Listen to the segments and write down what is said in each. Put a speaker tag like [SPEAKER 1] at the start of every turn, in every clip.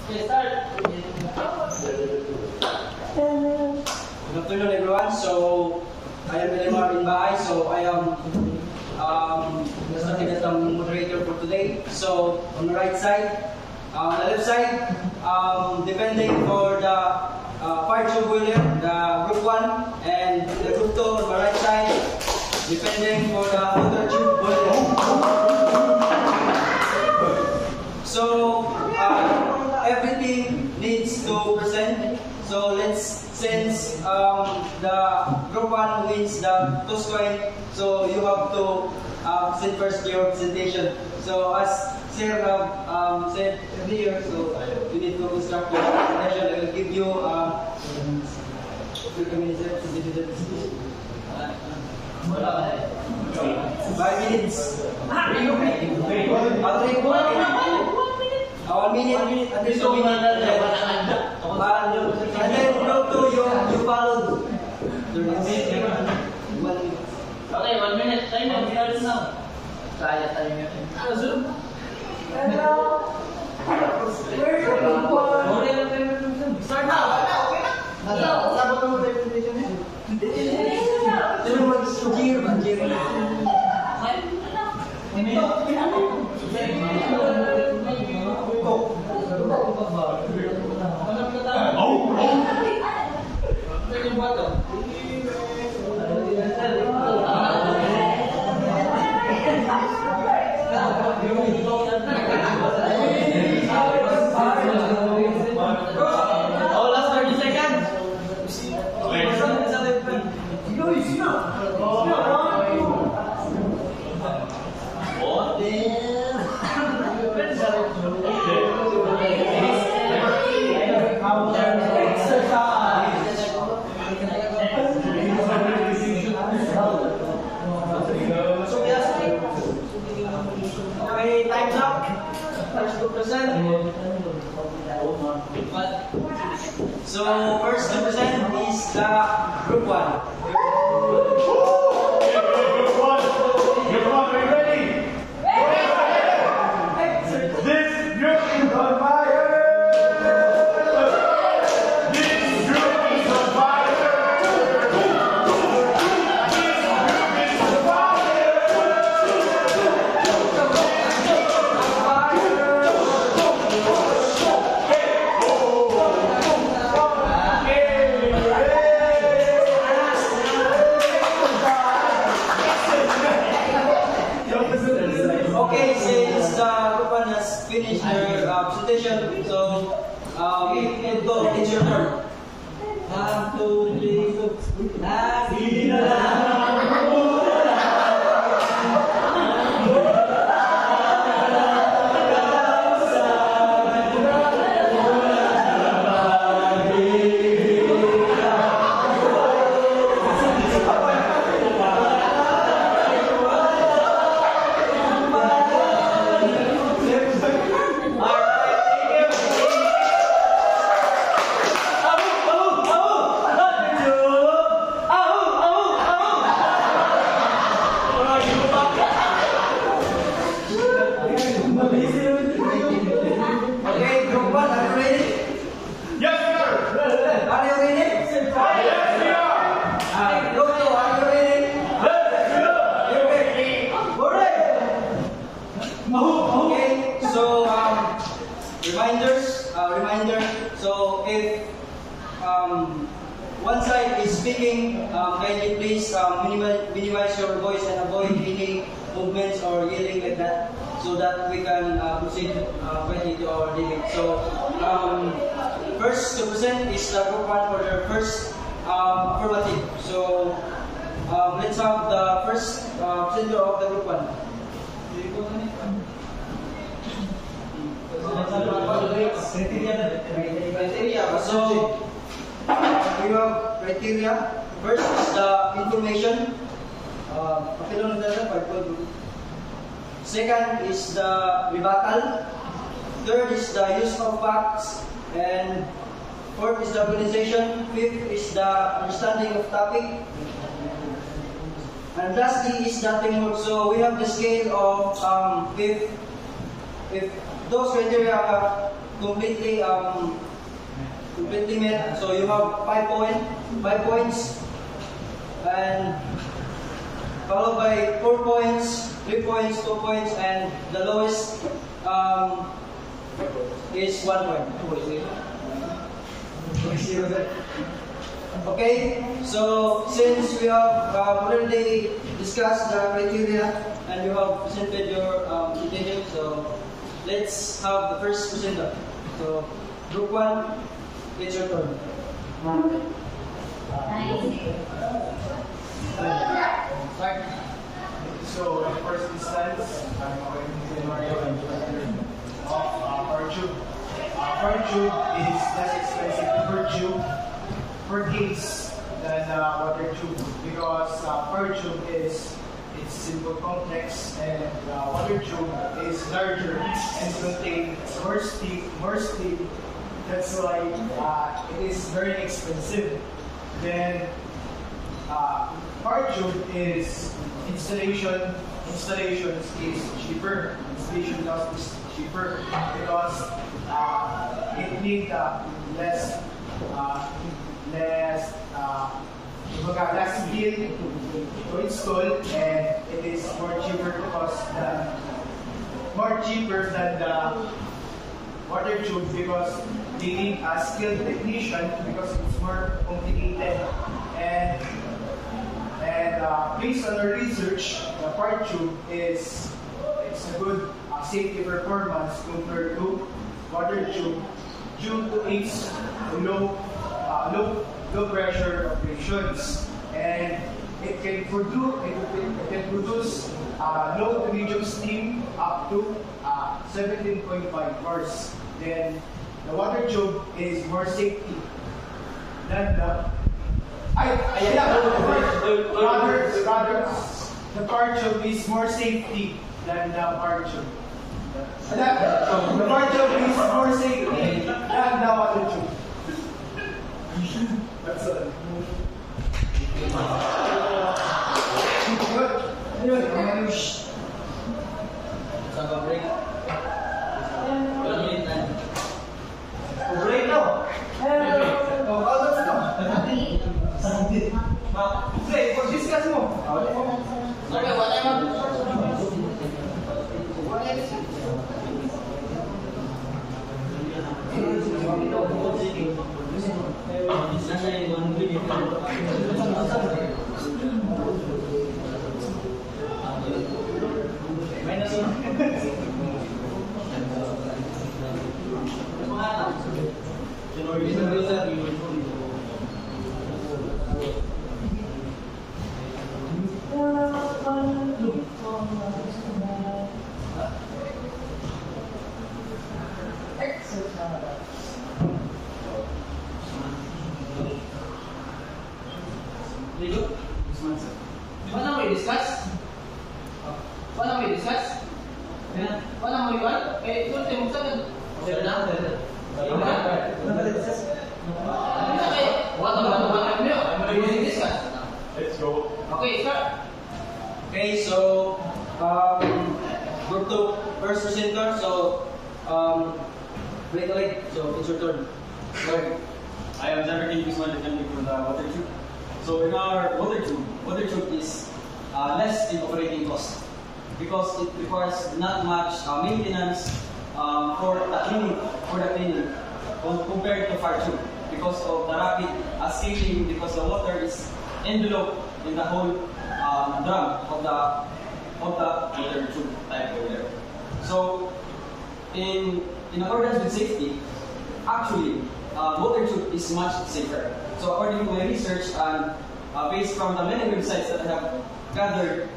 [SPEAKER 1] Okay, start. Good afternoon, everyone. So, I am Elimar Inbaay. So, I am starting as the moderator for today. So, on the right side, on the left side, depending for the part 2 William, the group 1, and the group 2 on the right side, depending for the other tube William. So, everything needs to present. So since the group 1 wins the toss coin, so you have to present first your presentation. So as Sir said earlier, so you need to construct your presentation. I will give you 5 minutes. 1 minute, and then 2 minutes. And then group 2, you followed.
[SPEAKER 2] Okay, 1 minute. Time na, start now. Kaya tayo nga. Zoom. Hello. Start now. Okay na. Sabot mo tayo presentation niya. Sino mag-cheer? Mag-cheer na.
[SPEAKER 1] Okay, time's up. First to present. So first to present is the group 1. Okay, since the group 1 has finished their presentation, so go, it's your turn. 1, 2, 3, go. Okay, group 1, are you ready?
[SPEAKER 3] Yes, sir.
[SPEAKER 1] Are you ready?
[SPEAKER 3] Yes, we are.
[SPEAKER 1] Group 2, are you ready?
[SPEAKER 3] Yes, we are.
[SPEAKER 1] You ready? Okay, so reminder. So if one side is speaking, kindly please minimize your voice and avoid any movements or yelling like that, so that we can proceed quickly to our debate. So first to present is the group 1 for their first affirmative. So let's have the first presenter of the group 1. So we have criteria. First is the information. Second is the rebuttal. Third is the use of facts. And fourth is the organization. Fifth is the understanding of topic. And lastly is the teamwork. So we have the scale of if those criteria are completely completely met. So you have 5 points, and followed by 4 points, 3 points, 2 points, and the lowest is 1 point. Okay, so since we have already discussed the criteria and you have presented your intention, so let's have the first presenter. So, group 1, it's your turn.
[SPEAKER 2] Start.
[SPEAKER 3] So, in first instance, I'm going to Mario and Fire Tube. Fire Tube is less expensive per tube, per case than water tube, because Fire Tube is it's simple complex, and water tube is larger and contain more steam. That's why it is very expensive. Then Fire Tube is installations is cheaper. Installation cost is cheaper because it needs less steel to install, and it is more cheaper than the water tube because they need a skilled technician because it's more complicated. And based on our research, the Fire Tube it's a good safety performance compared to water tube due to its low pressure operations, and it can produce low to medium steam up to 17.5 bars. Then the water tube is more safety than the the Fire Tube is more safety than the Fire Tube. The Fire Tube is more safety than the water tube. That's it. Good.
[SPEAKER 1] Break.
[SPEAKER 3] Break now. Play, discuss mo.
[SPEAKER 2] Okay, whatever. What are we discuss? What are we discuss? What are we doing? Ito mo sa What are we discuss?
[SPEAKER 3] Let's go.
[SPEAKER 2] Okay, start.
[SPEAKER 1] Okay, so group 2, first presenter. So break a leg. So it's your turn. Go.
[SPEAKER 4] I am directing this one attempting for the water tube. So in our water tube is less in operating cost because it requires not much maintenance for the cleaning compared to Fire Tube because of the rapid scaling, because the water is enveloped in the whole drum of the water tube type over there. So in accordance with safety, actually water tube is much safer. So according to my research and based from the many websites that I have gathered,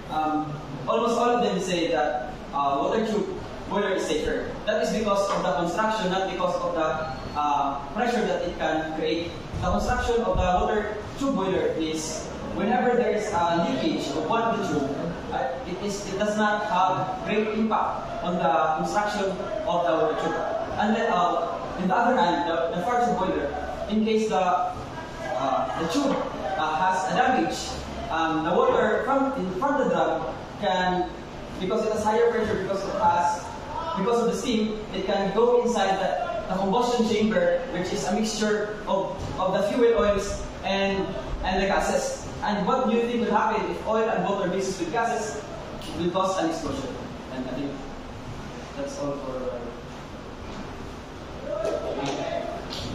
[SPEAKER 4] almost all of them say that water tube boiler is safer. That is because of the construction, not because of the pressure that it can create. The construction of the water tube boiler is whenever there is a leakage of one of the tube, it does not have great impact on the construction of the water tube. And then, on the other hand, the Fire Tube boiler, in case the tube has a damage, the water from the drum can, because it has higher pressure, because of the steam, it can go inside the combustion chamber, which is a mixture of the fuel oils and the gases. And what do you think will happen if oil and water mixes with gases? It will cause an explosion. And I think that's all for.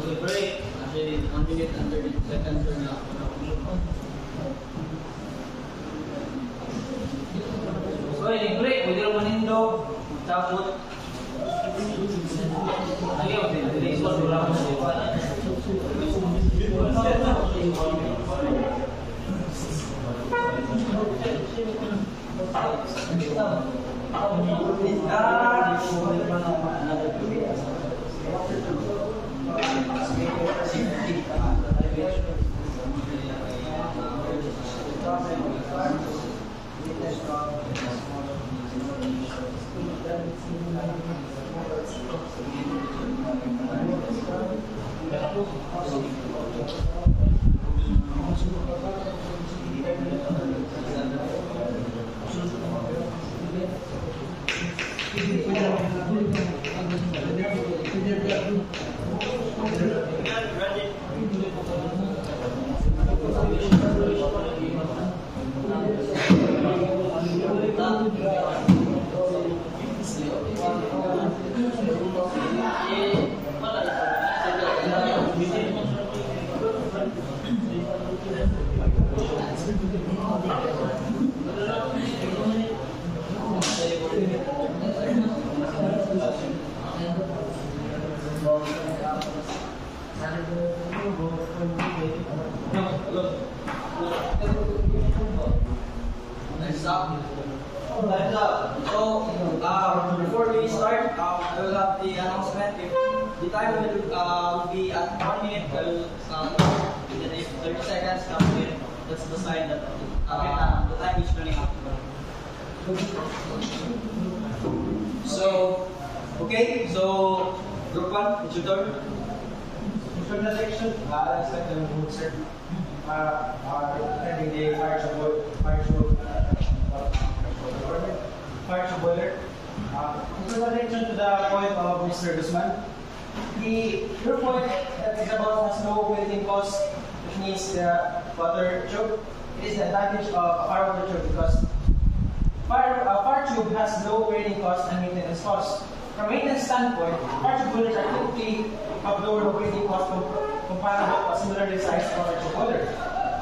[SPEAKER 2] Okay, break. Actually, 1 minute and 30 seconds for now. So, yung break, pwede rin manindog, tapos, ayaw, delay ko, wala ko
[SPEAKER 4] Before we start, I will have the announcement. The time will be at 1 minute. I will in the next 30 seconds. That's the sign that the time is running out. So, okay. So, group 1, it's your turn.
[SPEAKER 3] From the section, I expect them to move, sir. Pending the fire boiler. In relation to the point of Mr. Guzman, your point that is about has no operating cost, which means the water tube. It is the advantage of a fire water tube because fire tube has low operating cost and maintenance cost. From a maintenance standpoint, fire tube boilers are typically of lower operating cost comparable to a similarly sized water tube boiler.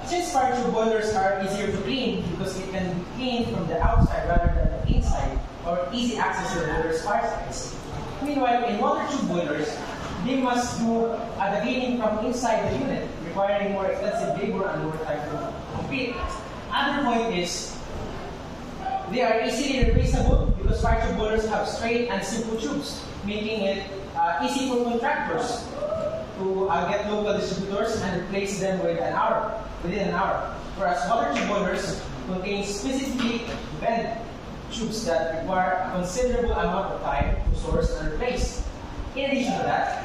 [SPEAKER 3] Since fire tube boilers are easier to clean because it can be cleaned from the outside rather than the inside, or easy access to the boiler's fire sites. Meanwhile, in water tube boilers, they must do the cleaning from inside the unit, requiring more extensive labor and more time to complete. Another point is, they are easily replaceable because fire tube boilers have straight and simple tubes, making it easy for contractors to get local distributors and replace them within an hour. Whereas water tube boilers contain specifically bent tubes that require a considerable amount of time to source and replace. In addition to that,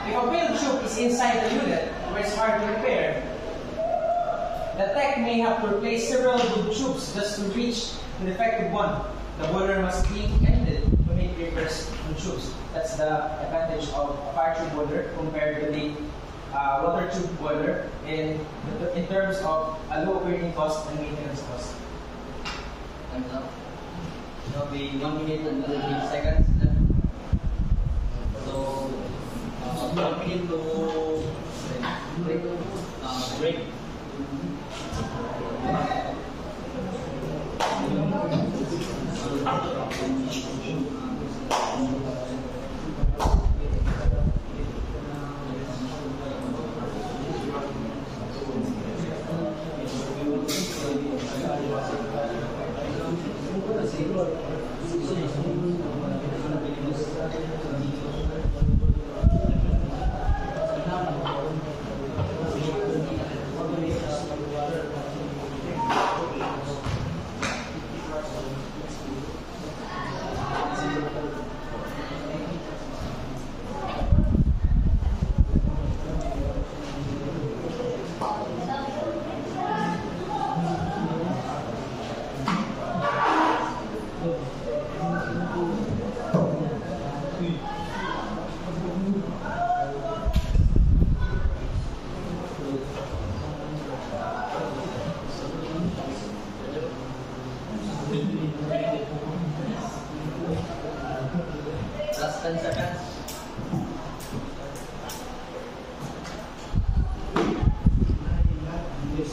[SPEAKER 3] if a failed tube is inside the unit where it's hard to repair, the tech may have to replace several good tubes just to reach the defective one. The boiler must be ended to make repairs on tubes. That's the advantage of a fire tube boiler compared to the water tube boiler in terms of a low operating cost and maintenance cost.
[SPEAKER 1] Time's up. It will be 1 minute and 30 seconds left. So, 1 minute to break.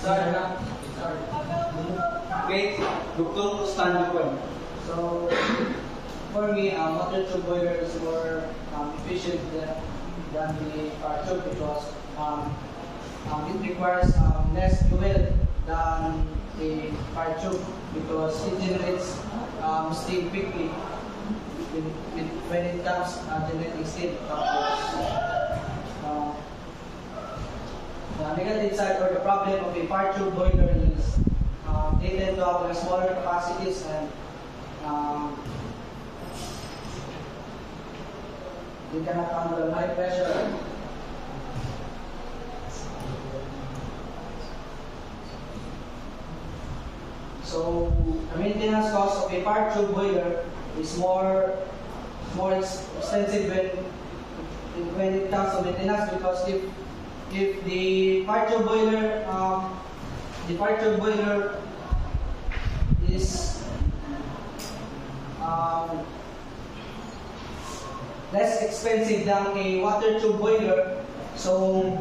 [SPEAKER 1] Start na. Okay, Dr. Stand up.
[SPEAKER 2] So, for me, water tube boiler is more efficient than the fire tube because it requires less fuel than the fire tube because it generates steam quickly when it comes generating steam. The negative side or the problem of a fire tube boiler is they tend to have smaller capacities and they cannot handle high pressure. So the maintenance cost of a fire tube boiler is more expensive when it comes to maintenance because if the fire tube boiler is less expensive than a water tube boiler, so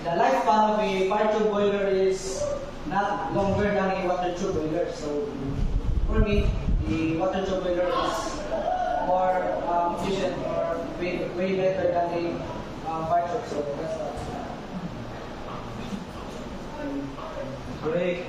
[SPEAKER 2] the lifespan of a fire tube boiler is not longer than a water tube boiler. So for me, the water tube boiler is more efficient or way better than a fire tube. So that's all.
[SPEAKER 4] Great.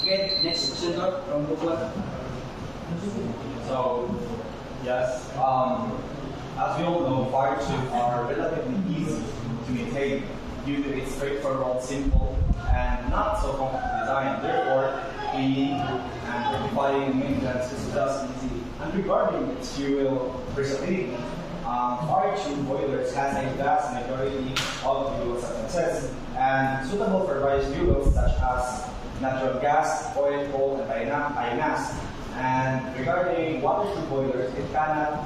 [SPEAKER 1] Okay, next question from Bukwan.
[SPEAKER 5] So, yes, as we all know, fire tubes are relatively easy to maintain due to its straightforward, simple, and not so complex design. Therefore, cleaning and rectifying maintenance is just easy. And regarding its fuel versatility, fire tube boilers has a vast majority of fuel substances and suitable for various fuels such as natural gas, oil, coal, and biomass. And regarding water tube boilers, it cannot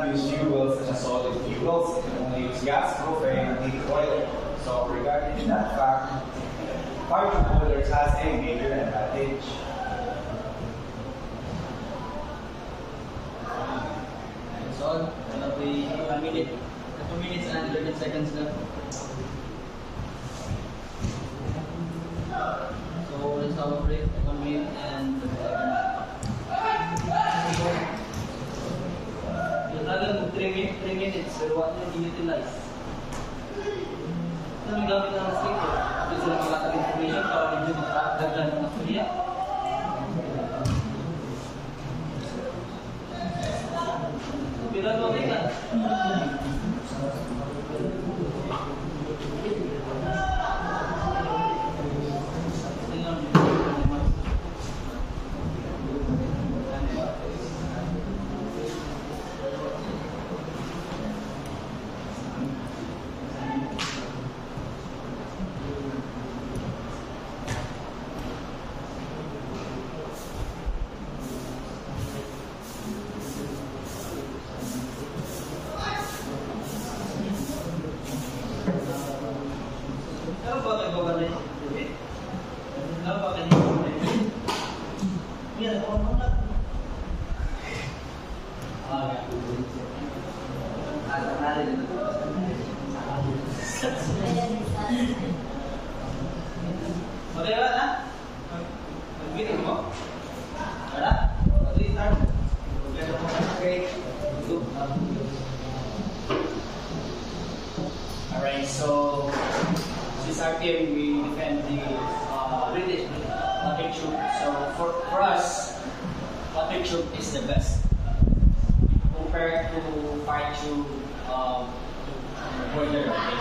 [SPEAKER 5] use fuels such as solid fuels. It can only use gas, propane, and heated oil. So regarding that fact, fire tube boilers has a major advantage.
[SPEAKER 1] That's all. That'll be 1 minute, 2 minutes and 30 seconds left. So let's have a break, 1 minute and 30 seconds. Yung tagal mo 3 minutes, pero what na i-utilize? Ito ang gamit ng sticker. Ito sila makatag information para medyo makadagdan ng storya. Pila doon ka?
[SPEAKER 2] Okay ba na? Mag-meeting mo? Wala? Mag-start mo?
[SPEAKER 1] Okay.
[SPEAKER 2] Alright, so since our team, we defend the British water tube. So for us, water tube is the best compared to fire tube boiler. Okay?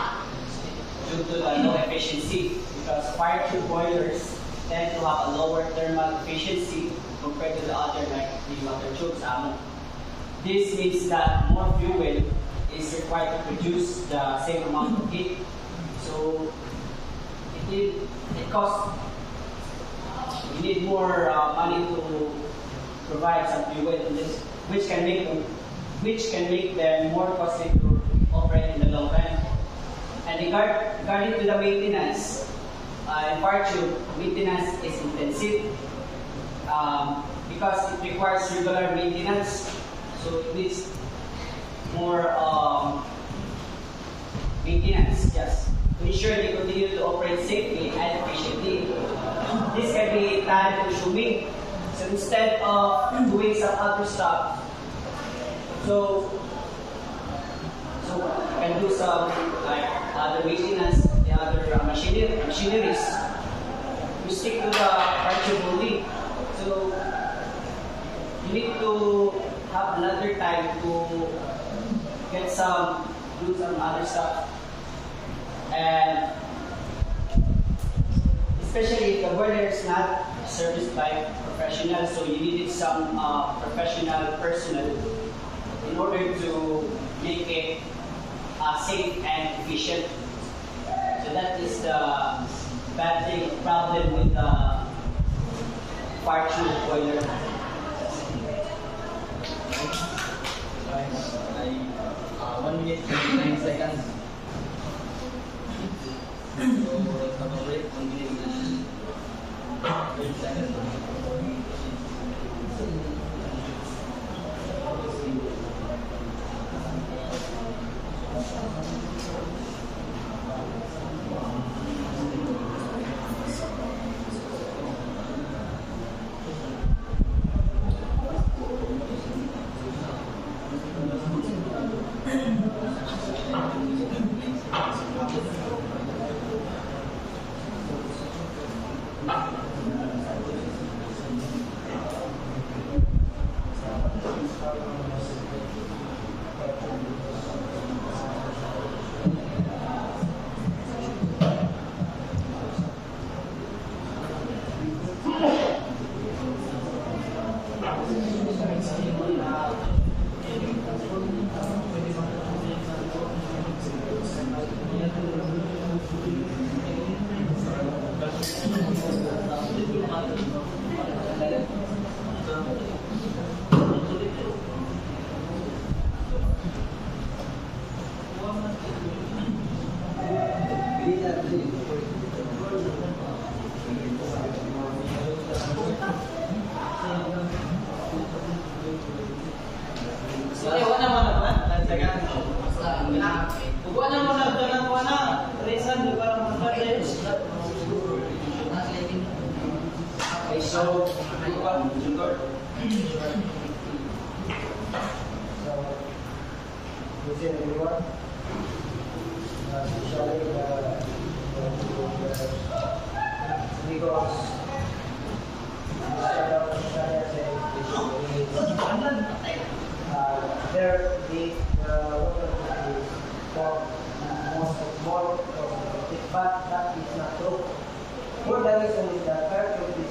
[SPEAKER 2] Due to the low efficiency, because fire tube boilers tend to have a lower thermal efficiency compared to the other like the water tubes. This means that more fuel is required to produce the same amount of heat. So it costs. You need more money to provide some fuel in this, which can make them more costly to operate in the long run. And regarding to the maintenance, in fire tube, maintenance is intensive because it requires regular maintenance. So it needs more maintenance, yes, to ensure they continue to operate safely and efficiently. This can be time consuming. So instead of doing some other stuff, so you can do some like other maintenance, the other machineries. You stick to the fire tube only. So you need to have another time to do some other stuff. And especially if the boiler is not serviced by professionals, so you needed some professional personnel in order to make it safe and efficient. So that is the problem with the fire tube boiler.
[SPEAKER 4] I 1 minute 29 seconds. So, break 1 minute 30 seconds.
[SPEAKER 2] But that is not true. For the reason is that fire tube is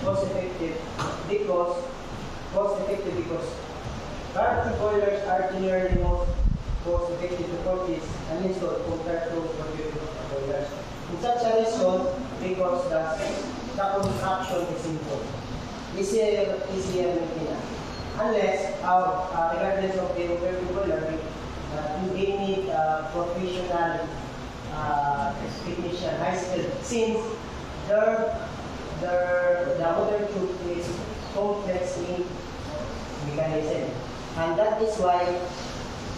[SPEAKER 2] cost effective because fire tube boilers are generally most cost effective to purchase and install compared to computer boilers. In such a reason, because the construction is simple, easier maintenance. Unless, regardless of the computer boiler, they need professional technician, high skill, since their
[SPEAKER 6] the water tube is complex in mechanism, and that is why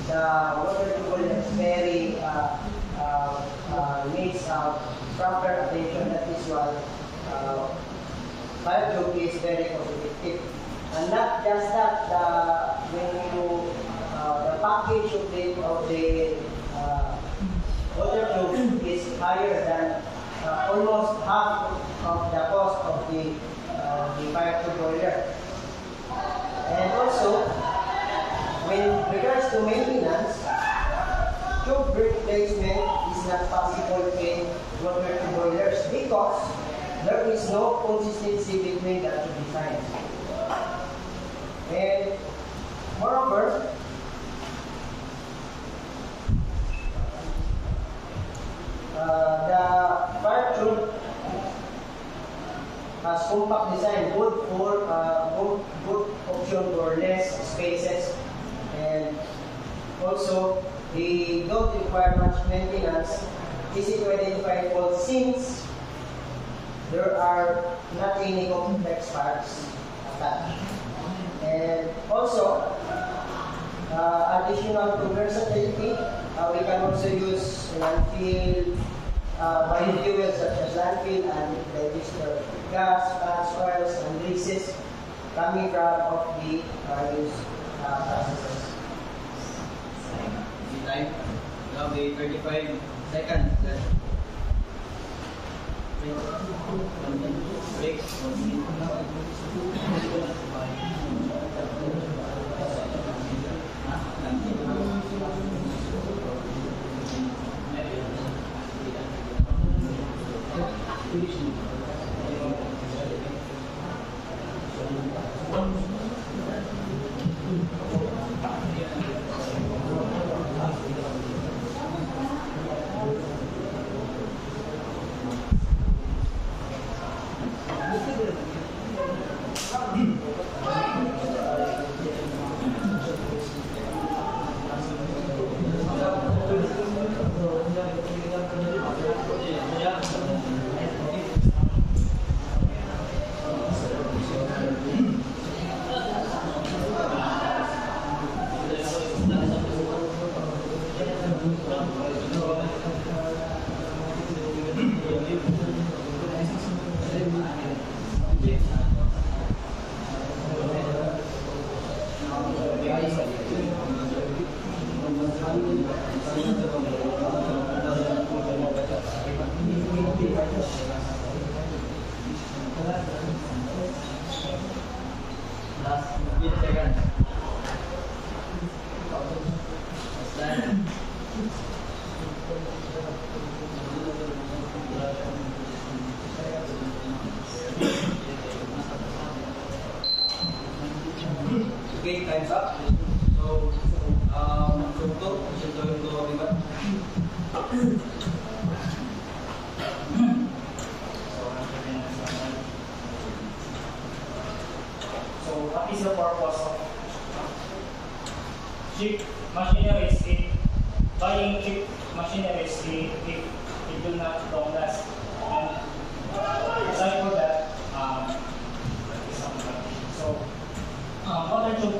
[SPEAKER 6] the water tube is very needs proper attention. That is why fire tube is very cost-effective. And not just that, when you the package of the water tube is higher than almost half of the cost of the fire tube boiler. And also, when regards to maintenance, tube replacement is not possible in water tube boilers because there is no consistency between the two designs. And moreover, the fire tube has compact design, good option for less spaces, and also they don't require much maintenance. Easy to identify faults since there are not any complex parts attached. And also, additional to versatility, we can also use landfill biofuels such as landfill and digester gas, fats, oils, and greases coming from the various processes.
[SPEAKER 1] Time. Now the 35 seconds. Break. Last 15 seconds. Okay, time's up. So, Dr. is going to revert.
[SPEAKER 7] So, what is the purpose of cheap machineries? Buying cheap machineries, it will not long last. And aside from that, so water tube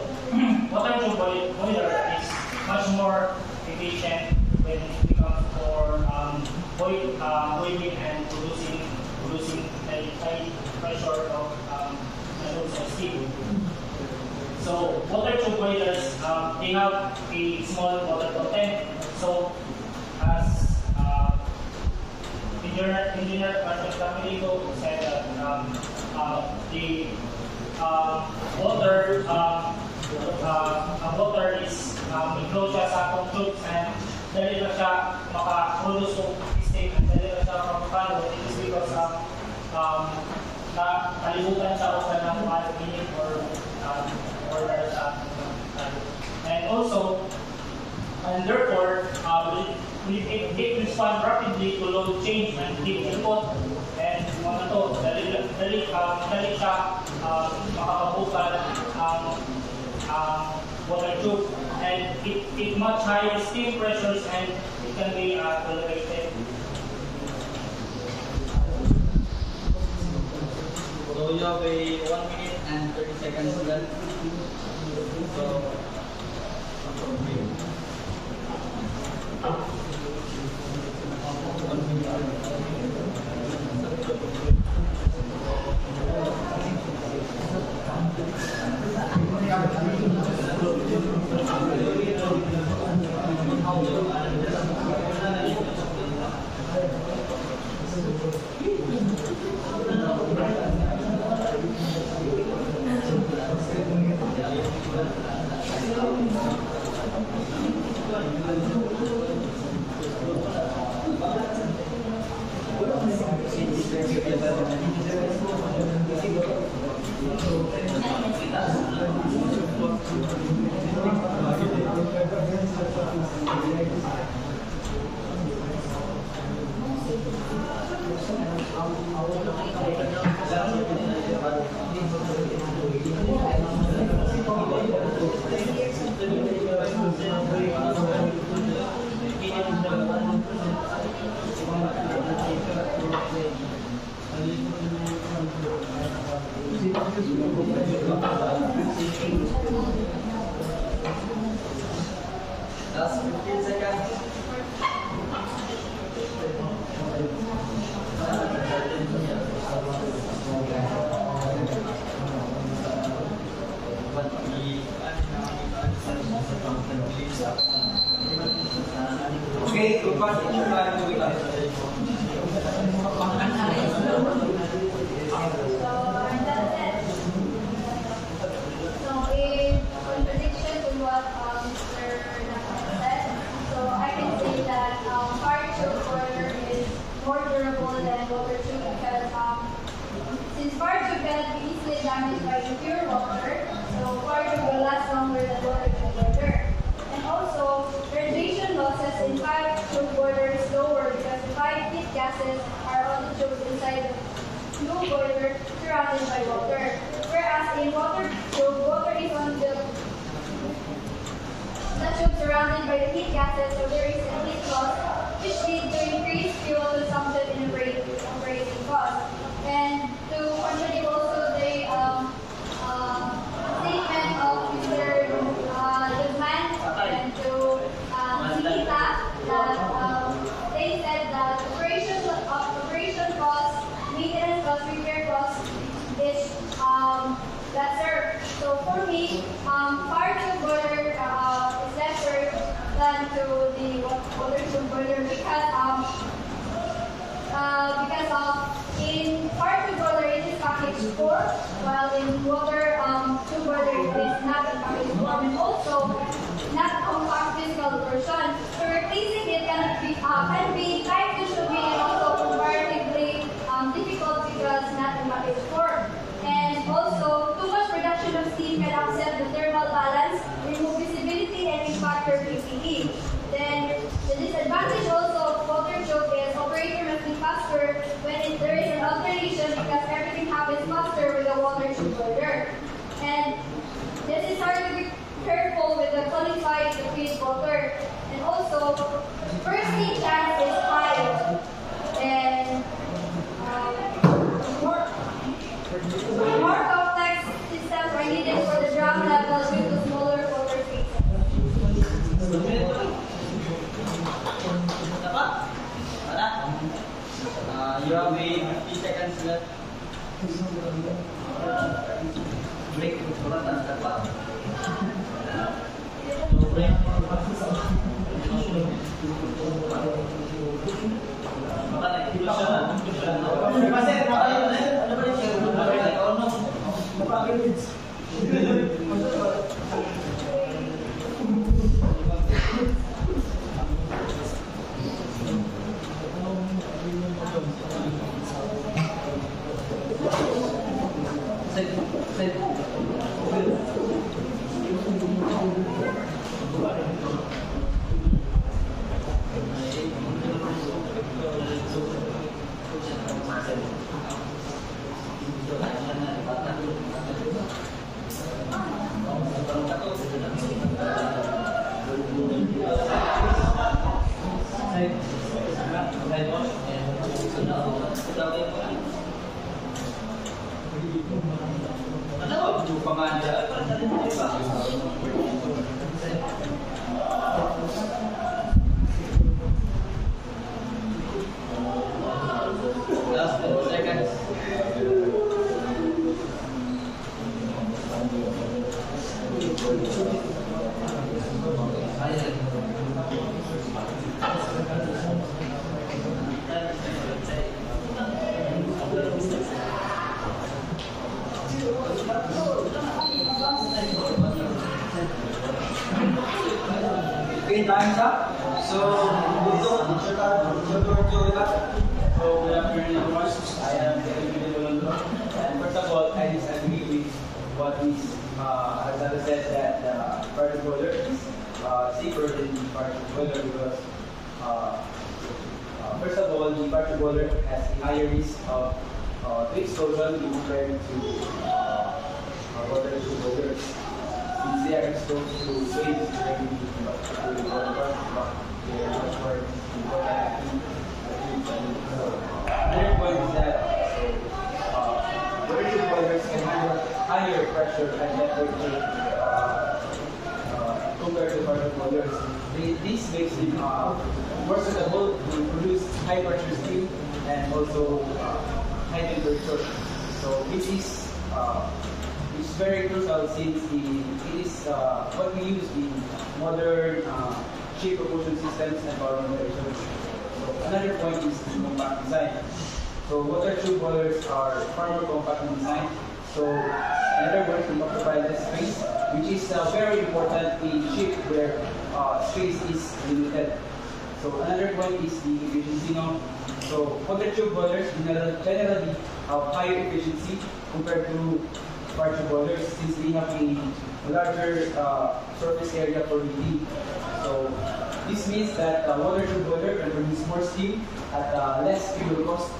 [SPEAKER 7] boiler is much more efficient when it comes for boiling and producing a high pressure of steam. So water tube boilers, they have a small water content. So as engineer Martin Camilico said that the water is enclosed siya sa akong tubes and dali na siya maka-produce ng steam and dali na siya mapapalo. It is because kalibutan siya o sa ng minute or and also and therefore it responds rapidly to load change and heat input and mga to dali siya makakabukan water tube and it much higher steam pressures and it can be tolerated.
[SPEAKER 1] So you have a 1 minute and 30 seconds left. So, last 15 seconds. Okay, so far, it's your time to wake up.
[SPEAKER 8] So in contradiction to what Mr. Nakam said, so I can say that fire tube boiler is more durable than water tube because since fire tube cannot be easily damaged by impure water, so fire tube will last longer than water tube boiler. And also, radiation losses in fire tube boiler is lower because the five heat gases are on the tubes inside the blue boiler surrounded by water. Whereas in water tube, water is on the tube surrounded by the heat gases, so there is a heat loss, which leads to increased fuel consumption in operating cost. And to contradict also the statement of Mr. Luzman and to Nikita, that they said that operation cost, maintenance cost, repair cost is lesser. So for me, fire tube boiler is lesser than to the water tube boiler because in fire tube boiler it is package 4, while in water tube boiler it is not in package 4, and also not compact physical version. So replacing it can be type 2 should be also comparatively difficult because not in package 4. And also, too much production of steam can upset the thermal balance, remove visibility, and impact your PPE. Then, the disadvantage also of water tube is operator must be faster when there is an alternation because everything happens faster with the water tube boiler. And this is hard to be careful with the qualified feed water. And also, first aid chance is high. And more complex systems are needed for the drum level due to smaller water spaces.
[SPEAKER 1] You have a 50 seconds left. Break. Last 10 seconds. Okay, time's up. So, Buto, it's your turn to wake up.
[SPEAKER 4] So, good afternoon everyone. I am David Lolondo. And first of all, I disagree with what is Alexander said that particle boiler is safer than the particle boiler because first of all, the particle boiler has a higher risk of explosion compared to water tube boilers. Since they are exposed to waves during the water, they are much more important. Another point is that water tube boilers can handle higher pressure and temperature compared to particle boilers. This makes them more suitable to produce high pressure steam and also high temperature. So which is very crucial since it is what we use in modern shape propulsion systems and power generation. So another point is the compact design. So water tube boilers are far more compact in design. So in other words, we occupy less space, which is very important in ship where space is limited. So another point is the efficiency now. So water tube boilers generally have higher efficiency compared to particle boilers since we have a larger surface area for heating. So this means that water tube boiler can produce more steam at less fuel costs.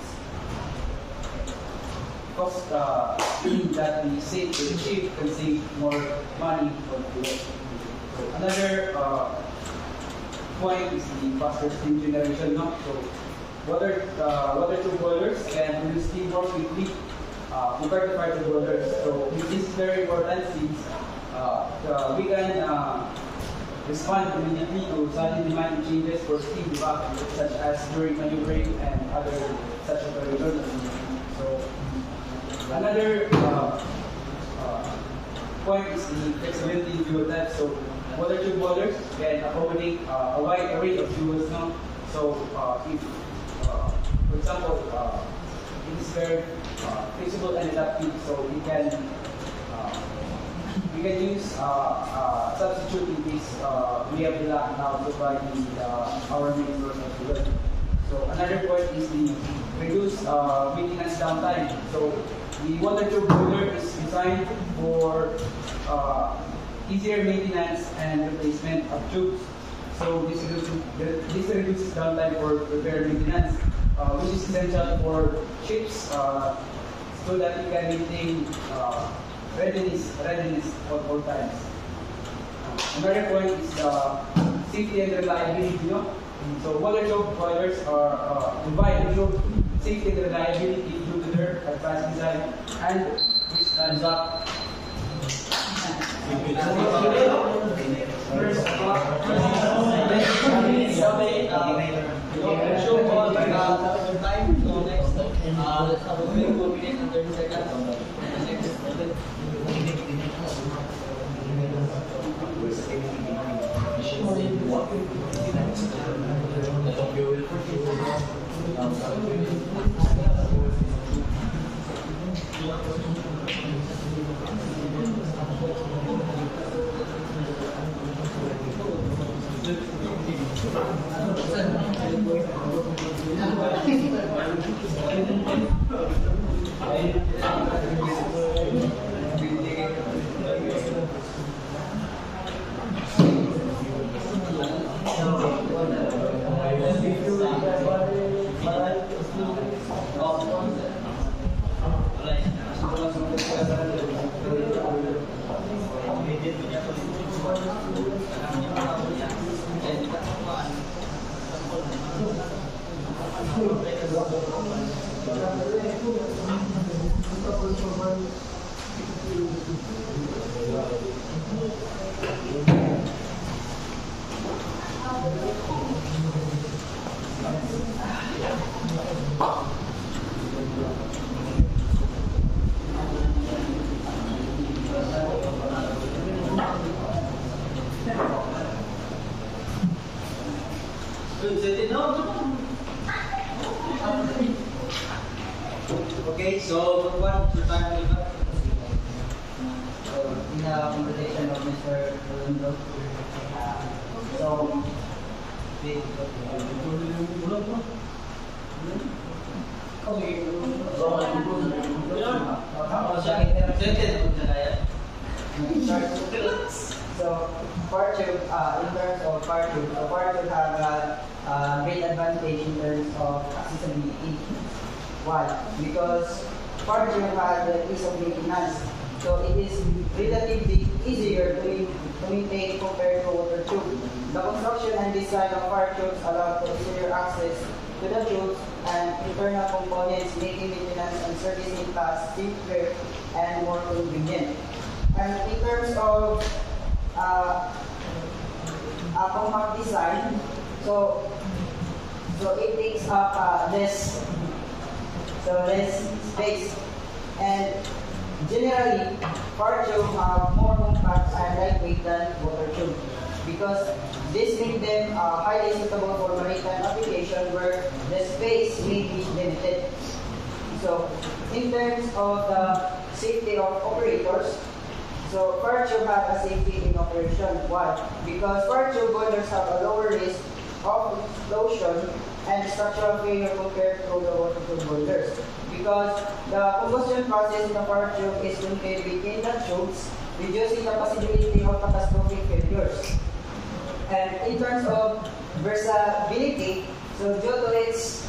[SPEAKER 4] That the ship can save more money for fuel. So another point is the faster steam generation. No? So water tube boilers can produce steam more quickly compared to particle boilers. So this is very important since we can respond immediately to sudden demand changes for steam evacuation, such as during maneuvering and other such operations. So another point is the flexibility in fuel type. So water tube boilers can accommodate a wide array of fuels now. So if, for example, it is very flexible and adaptive, so we can use substitute in this we have the lack now to buy our main source of fuel. So another point is the reduce maintenance downtime. So the water tube boiler is designed for easier maintenance and replacement of tubes. So this reduces downtime for repair maintenance, which is essential for ships so that we can maintain readiness at all times. Another point is safety and reliability. You know? So water tube boilers provide improved safety and reliability due to their advanced design and which stands up.
[SPEAKER 1] Okay, so what to time with that?
[SPEAKER 6] So, in the conversation of Mr. Rolando, so, so part two, in terms of part two, so part two have a great advantage in terms of accessibility. Why? Because part two has the ease of maintenance. So it is relatively easier to maintain compared to water tube. The construction and design of fire tubes allow for easier access to the tubes and internal components, making maintenance and servicing tasks simpler and more convenient. And in terms of compact design, so it takes up less space, and generally, fire tubes are more compact and lightweight than water tube because this makes them highly suitable for maritime application where the space may be limited. So, in terms of the safety of operators, so fire tube have a safety in operation. Why? Because fire tube boilers have a lower risk of explosion and structural failure compared to the water tube boilers. Because the combustion process in the fire tube is contained within the tubes, reducing the possibility of catastrophic failures. And in terms of versatility, so due to its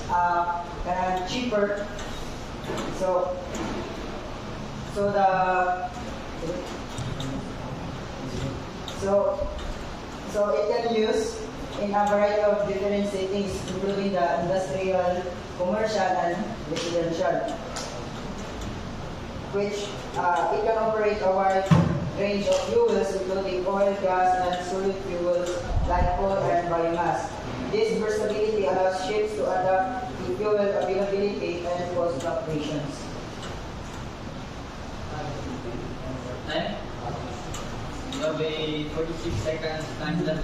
[SPEAKER 6] cheaper, so it can use in a variety of different settings, including the industrial, commercial, and residential, which it can operate a wide range of fuels, including oil, gas, and solid fuels like coal and biomass. This versatility allows ships to adapt to fuel availability and cost fluctuations.
[SPEAKER 1] Time? You have a 46 seconds time left.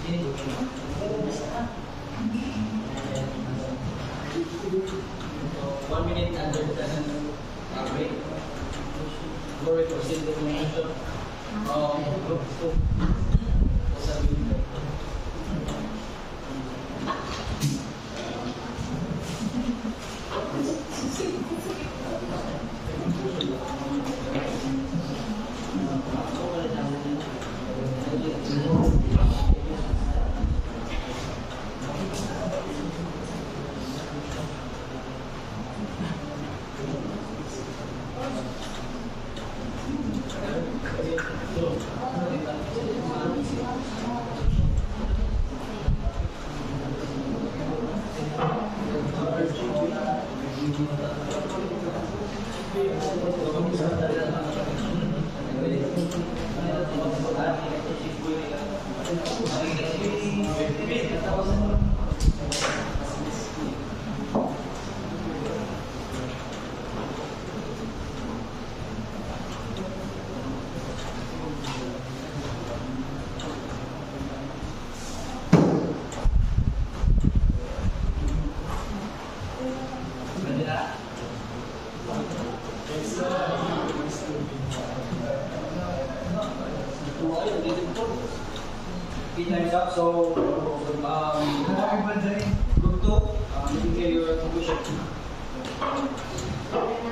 [SPEAKER 1] Okay. 1 minute and 30 seconds break. Before we proceed with the motion, group 2. Time's up, so group 2, you can get your conclusion.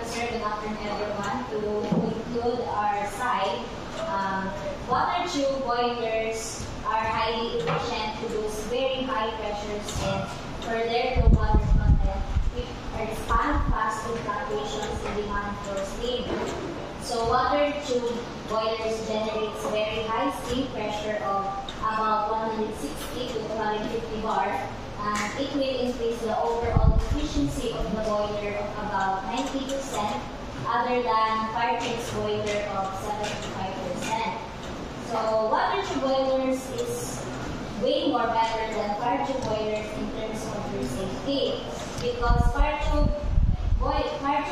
[SPEAKER 8] Sir, good afternoon everyone. To conclude our side, water tube boilers are highly efficient, produce very high pressures, and further to water content, which respond fast to fluctuations in demand for steam. So water tube boilers generates very high steam pressure of about 160 to 250 bar,
[SPEAKER 9] and it will increase the overall efficiency of the boiler of about 90%, other than fire truck's boiler of 75%. So water tube boilers is way more better than fire tube boilers in terms of your safety, because fire tube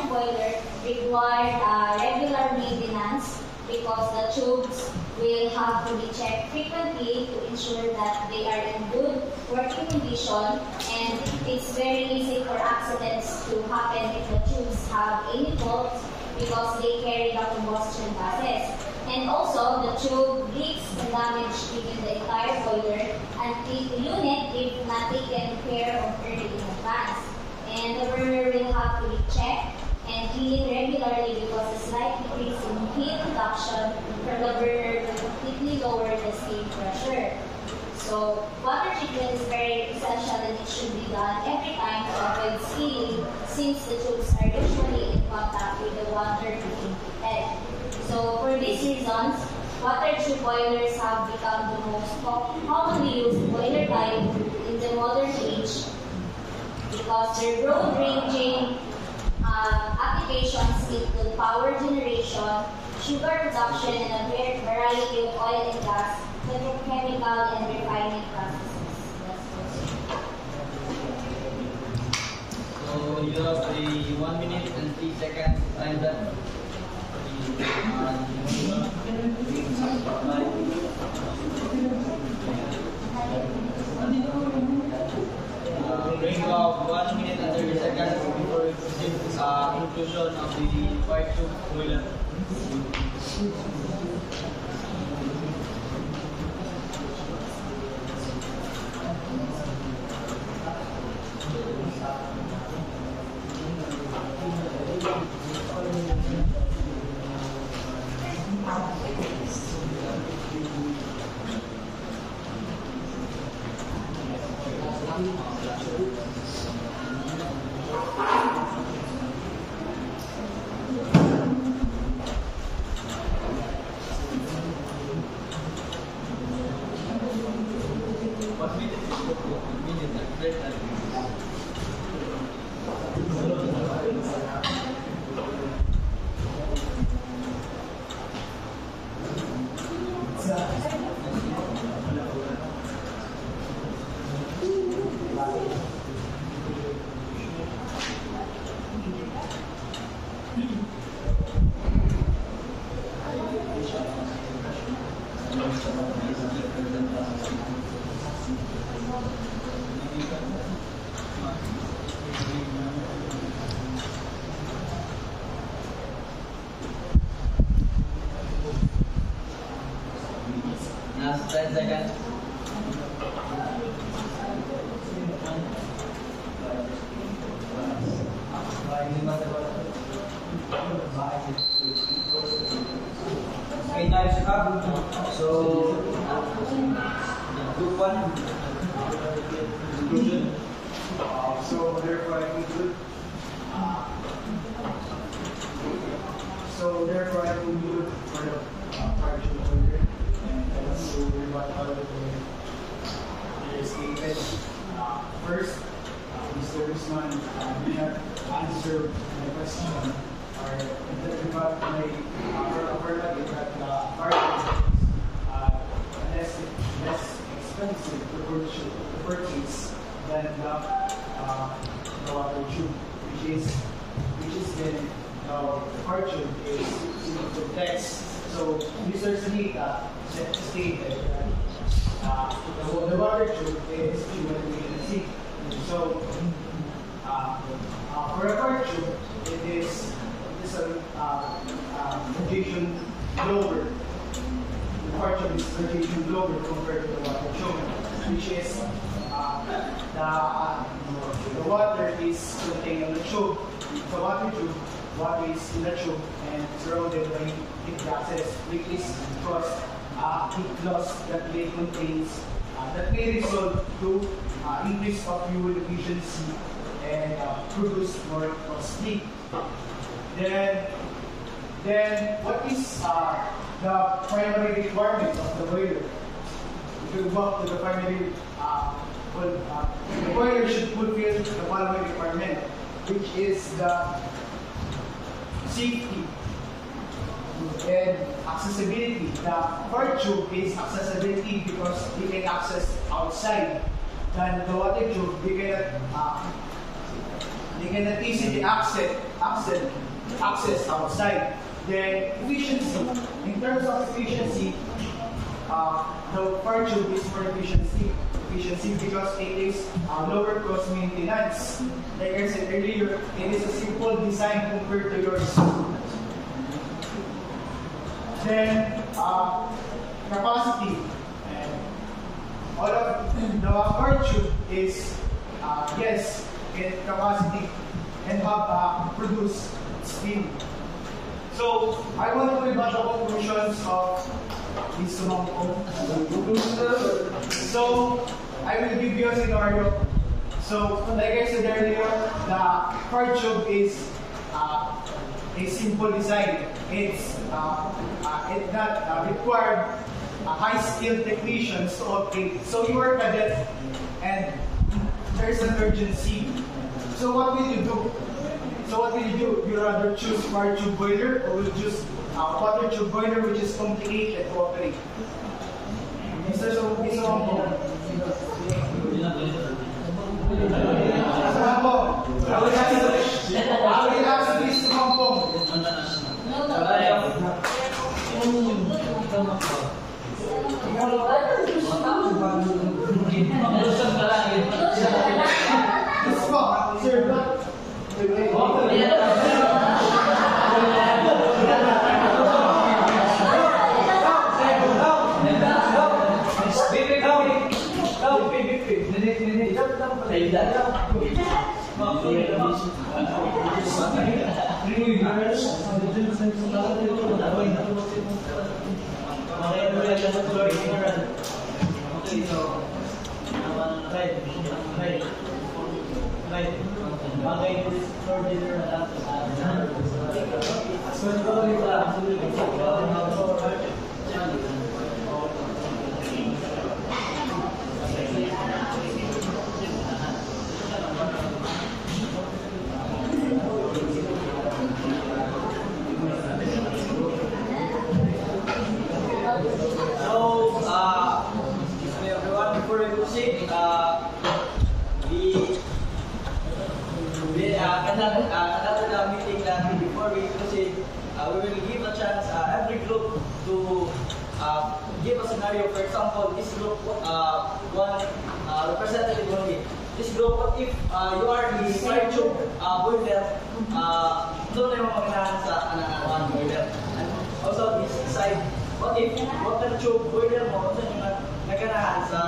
[SPEAKER 9] boiler require regular maintenance, because the tubes will have to be checked frequently to ensure that they are in good working condition, and it's very easy for accidents to happen if the tubes have any fault, because they carry the combustion gases. And also, the tube leaks and damage even the entire boiler and the unit if not taken care of early in advance. And the burner will have to be checked and cleaned regularly, because a slight decrease in heat production from the burner will completely lower the steam pressure. So, water treatment is very essential, and it should be done every time to avoid spilling, since the tubes are usually in contact with the water being heated. So, for these reasons, water tube boilers have become the most commonly used boiler type in the modern age, because their broad-ranging applications include power generation, sugar production, and a variety of oil and gas, petrochemical, and refining processes.
[SPEAKER 1] So you have a 1 minute and 3 seconds time left. Break of 1 minute and 30 seconds before we proceed conclusion of the fire tube boiler. Last 10 seconds. Okay, time's up. So, group 1. Conclusion.
[SPEAKER 3] So therefore I conclude. For the fire tube boiler, and also what other they stated. First, Mr. Guzman did not answer my question, or about my less expensive to purchase than the water tube, which is then fire tube is complex. So Mr. Sanita stated that the water tube is human. So for a fire tube, it is a radiation lower. The fire tube is radiation lower compared to the water tube, which is the water is contained in the tube. The water tube, water is in the tube and surrounded by heat gases, which is cause heat loss that may contains that may result to increase of fuel efficiency and produce more costly. Then what is the primary requirement of the boiler? If you go back to the primary the boiler should fulfill the following requirement, which is the safety and accessibility. The fire tube is accessibility because we can access outside. Then the water tube, they cannot easily access outside. Then efficiency. In terms of efficiency, the fire tube is for efficiency because it is lower cost maintenance. Like I said earlier, it is a simple design compared to yours. Then capacity. All of the fire tube is yes in capacity and have produce steam. So I want to about the conclusions of this sumangkong. So I will give you a scenario. So like I said earlier, the fire tube is a simple design. It's not required high-skilled technicians to operate. So you are cadet and there's an urgency. So what will you do? You rather choose fire tube boiler or will choose water tube boiler, which is complicated to operate? Mr. Sumangkong. I will ask Mr. Sumangkong.
[SPEAKER 4] Another meeting that before we proceed, we will give a chance every group to give a scenario. For example, this group, one representative only. This group, what if you are the fire tube boiler, doon tayo magkakaroon sa one boiler. And also this side, what if water tube boiler mo, doon yung nagkakaroon sa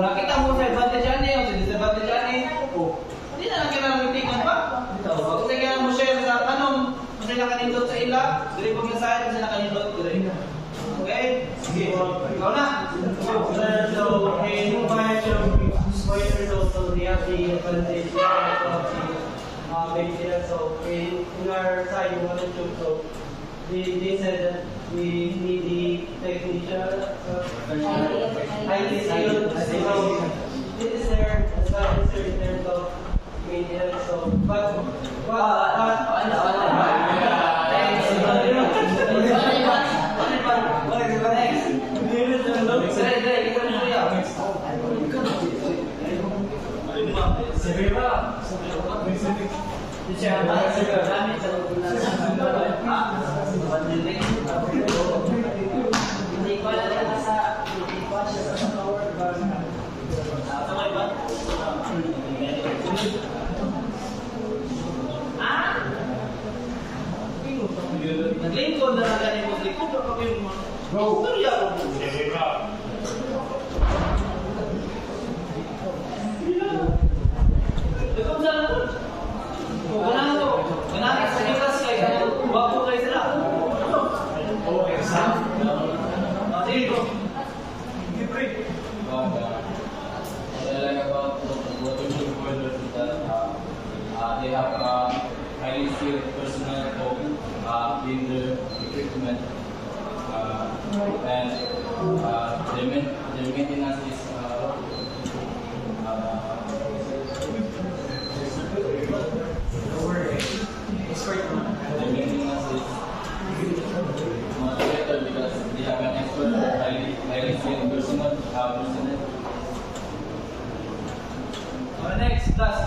[SPEAKER 4] nakita mo sa advantage niya o sa disadvantage niya, hindi na lang kailangan tingnan pa. Kasi kaya mo share sa tanong, kung sila kanindot sa ila, dili po yung side, kung sila kanindot, dili. Okay? Sige. Ikaw na.
[SPEAKER 1] So, in fire tube boilers also, they have the advantage of the maintenance. So, in our side, we wanted to, so they said that we need the technician, highly skilled. So, this is their answer in terms of maintenance. So, but next.
[SPEAKER 2] Naglingkod na nagaling mo. Likod na kami mo. Bro. Turya ko mo. Likod na lang. Kung ganang to. Ganang sa kitas kayo. Wapo kayo sila. Okay, sa? Sige ko. Give break.
[SPEAKER 10] About water tube boilers is that they have highly skilled personnel to clean the equipment, and their maintenance is much better because they have an expert, highly skilled personnel.
[SPEAKER 2] Next class.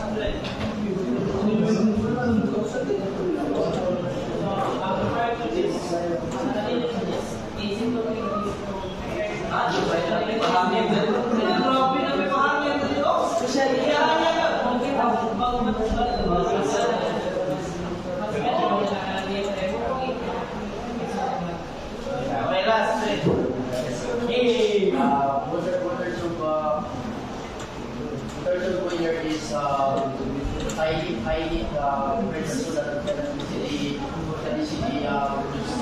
[SPEAKER 6] Water boiler is highly pressure so that can easily produce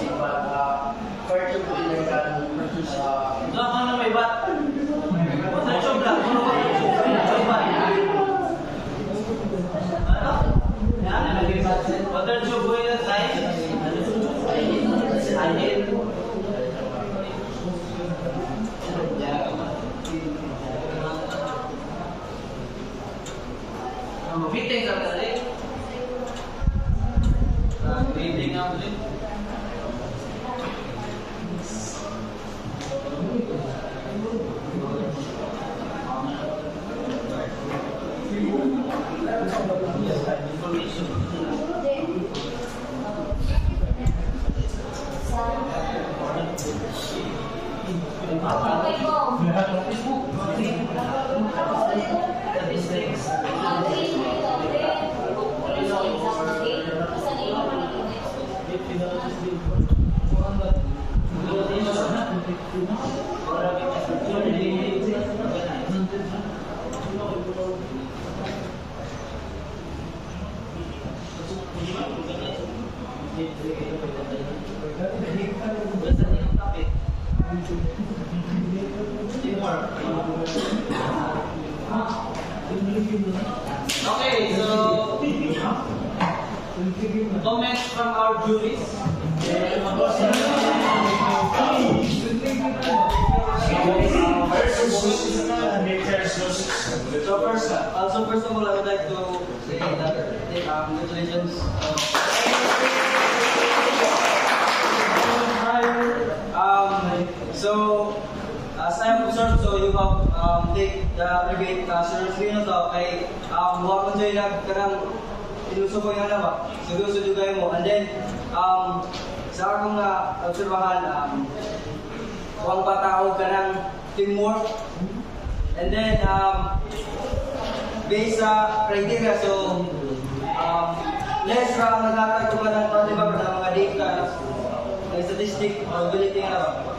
[SPEAKER 6] it, but water boiler can produce
[SPEAKER 2] Ano may bat? Water tube lang. Water tube boiler size? Meeting ka tadi. Meeting ang din. Okay, so comments from our juries.
[SPEAKER 1] So first of all, I would like to say that congratulations. So as I have observed, so you have take the rebate seriously na to kay huwag ko sa'yo nagkarang inuso ko yung ba? Sugay mo. And then sa akong obserbahan, huwag patao ka ng teamwork. And then based sa criteria, so less ka nagkakay ko ba ng mga data, statistic, probability nga ba?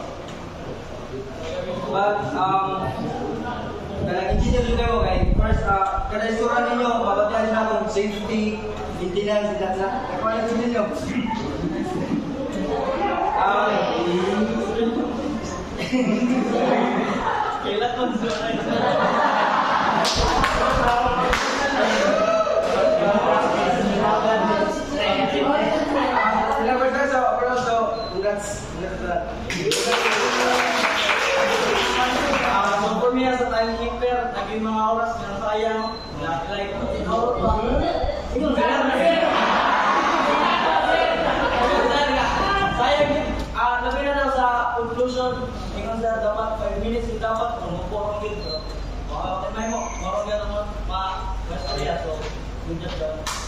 [SPEAKER 1] But kanang engineer juga mo kay first kada isura ninyo mabatian din akong safety, maintenance, that na. Kaya ano ninyo?
[SPEAKER 2] Kailan ko suray. So for me as a timekeeper, naging mga oras na sayang, like sayang, labi na sa conclusion, ingon sa dapat 5 minutes dapat kung po ang gid. May mo, marami na naman with just the